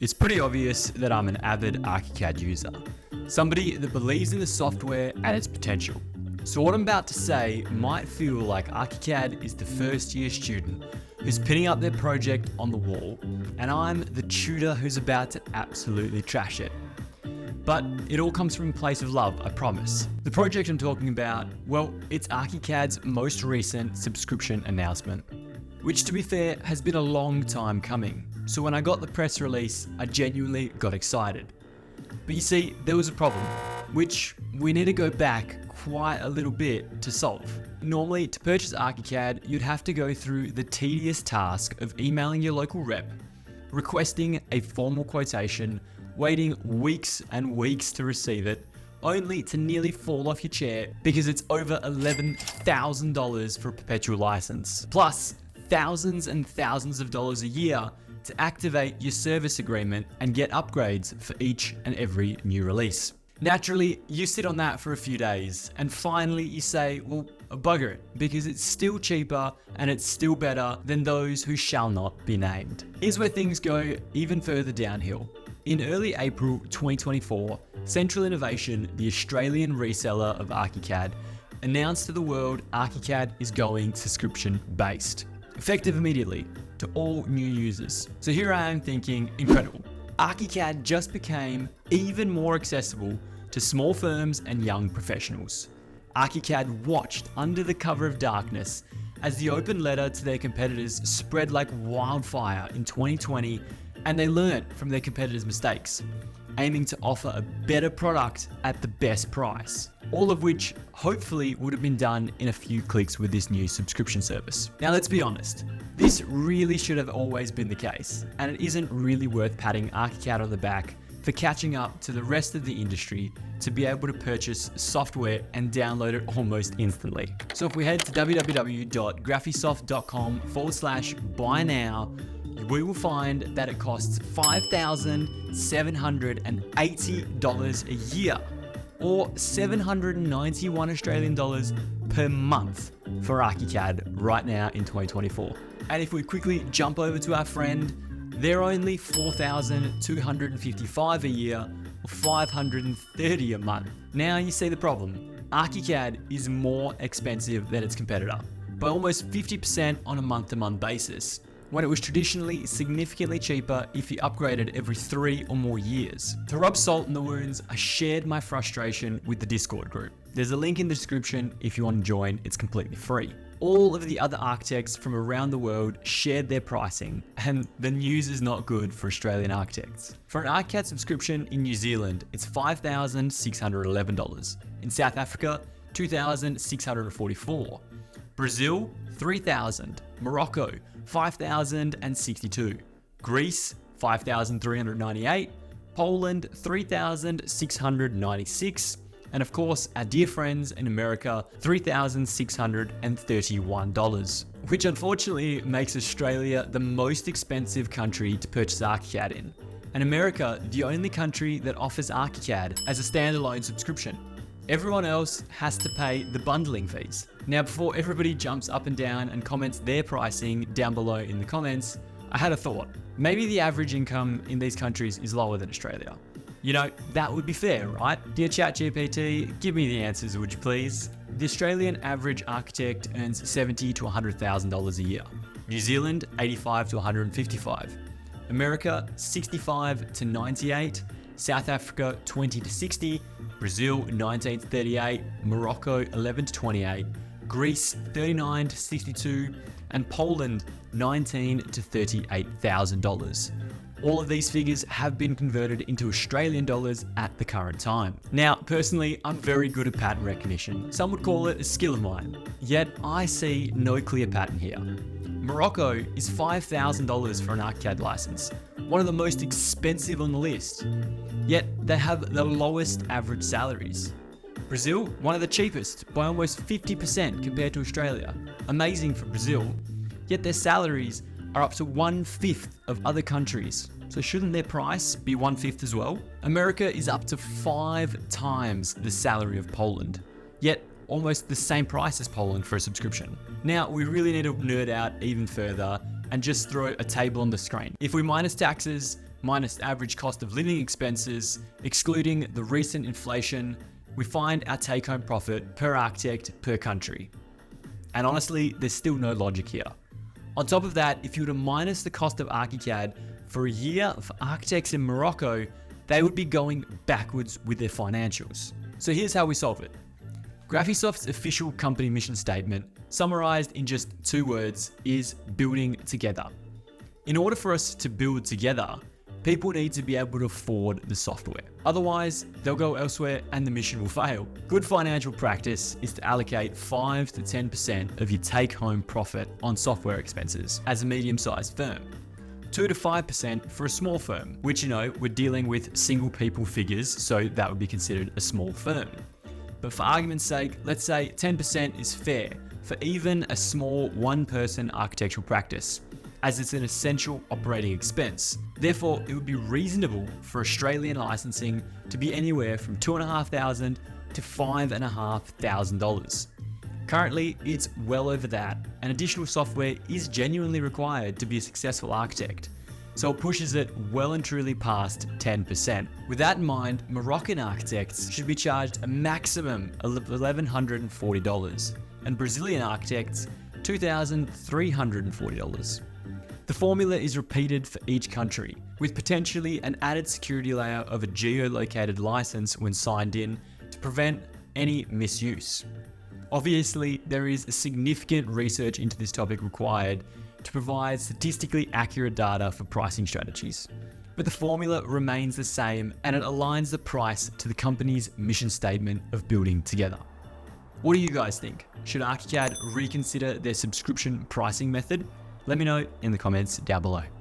It's pretty obvious that I'm an avid ArchiCAD user, somebody that believes in the software and its potential. So what I'm about to say might feel like ArchiCAD is the first year student who's pinning up their project on the wall, and I'm the tutor who's about to absolutely trash it. But it all comes from a place of love, I promise. The project I'm talking about, well, it's ArchiCAD's most recent subscription announcement, which to be fair has been a long time coming. So when I got the press release, I genuinely got excited. But you see, there was a problem, which we need to go back quite a little bit to solve. Normally, to purchase ArchiCAD, you'd have to go through the tedious task of emailing your local rep, requesting a formal quotation, waiting weeks and weeks to receive it, only to nearly fall off your chair because it's over $11,000 for a perpetual license. Plus, thousands and thousands of dollars a year to activate your service agreement and get upgrades for each and every new release. Naturally, you sit on that for a few days and finally you say, well, bugger it, because it's still cheaper and it's still better than those who shall not be named. Here's where things go even further downhill. In early April 2024, Central Innovation, the Australian reseller of ArchiCAD, announced to the world ArchiCAD is going subscription-based, effective immediately to all new users. So here I am thinking, incredible. ArchiCAD just became even more accessible to small firms and young professionals. ArchiCAD watched under the cover of darkness as the open letter to their competitors spread like wildfire in 2020, and they learned from their competitors' mistakes, aiming to offer a better product at the best price. All of which hopefully would have been done in a few clicks with this new subscription service. Now let's be honest, this really should have always been the case, and it isn't really worth patting ArchiCAD on the back for catching up to the rest of the industry to be able to purchase software and download it almost instantly. So if we head to www.graphisoft.com/buy now, we will find that it costs $5,780 a year, or 791 Australian dollars per month for ArchiCAD right now in 2024. And if we quickly jump over to our friend, they're only $4,255 a year, or $530 a month. Now you see the problem. ArchiCAD is more expensive than its competitor, by almost 50% on a month-to-month basis, when it was traditionally significantly cheaper if you upgraded every 3 or more years. To rub salt in the wounds, I shared my frustration with the Discord group. There's a link in the description if you want to join, it's completely free. All of the other architects from around the world shared their pricing, and the news is not good for Australian architects. For an ArchiCAD subscription in New Zealand, it's $5,611. In South Africa, $2,644. Brazil, $3,000. Morocco, $5,062. Greece, $5,398. Poland, $3,696. And of course, our dear friends in America, $3,631, which unfortunately makes Australia the most expensive country to purchase ArchiCAD in. And America, the only country that offers ArchiCAD as a standalone subscription. Everyone else has to pay the bundling fees. Now, before everybody jumps up and down and comments their pricing down below in the comments, I had a thought. Maybe the average income in these countries is lower than Australia. You know, that would be fair, right? Dear ChatGPT, give me the answers, would you please? The Australian average architect earns $70,000 to $100,000 a year. New Zealand, $85,000 to $155,000. America, $65,000 to $98,000. South Africa, $20,000 to $60,000. Brazil, $19,000 to $38,000. Morocco, $11,000 to $28,000. Greece, $39,000 to $62,000. And Poland, $19,000 to $38,000. All of these figures have been converted into Australian dollars at the current time. Now, personally, I'm very good at pattern recognition. Some would call it a skill of mine. Yet, I see no clear pattern here. Morocco is $5,000 for an ArchiCAD license, one of the most expensive on the list. Yet, they have the lowest average salaries. Brazil, one of the cheapest by almost 50% compared to Australia. Amazing for Brazil. Yet their salaries are up to 1/5 of other countries. So shouldn't their price be 1/5 as well? America is up to 5 times the salary of Poland, yet almost the same price as Poland for a subscription. Now, we really need to nerd out even further and just throw a table on the screen. If we minus taxes, minus the average cost of living expenses, excluding the recent inflation, we find our take-home profit per architect per country. And honestly, there's still no logic here. On top of that, if you were to minus the cost of ArchiCAD for a year for architects in Morocco, they would be going backwards with their financials. So here's how we solve it. Graphisoft's official company mission statement, summarized in just 2 words, is building together. In order for us to build together, people need to be able to afford the software. Otherwise, they'll go elsewhere and the mission will fail. Good financial practice is to allocate 5 to 10% of your take-home profit on software expenses as a medium-sized firm. 2 to 5% for a small firm, which we're dealing with single people figures, so that would be considered a small firm. But for argument's sake, let's say 10% is fair for even a small one-person architectural practice, as it's an essential operating expense. Therefore, it would be reasonable for Australian licensing to be anywhere from $2,500 to $5,500. Currently, it's well over that, and additional software is genuinely required to be a successful architect. So it pushes it well and truly past 10%. With that in mind, Moroccan architects should be charged a maximum of $1,140, and Brazilian architects $2,340. The formula is repeated for each country, with potentially an added security layer of a geolocated license when signed in to prevent any misuse. Obviously, there is significant research into this topic required to provide statistically accurate data for pricing strategies. But the formula remains the same, and it aligns the price to the company's mission statement of building together. What do you guys think? Should ArchiCAD reconsider their subscription pricing method? Let me know in the comments down below.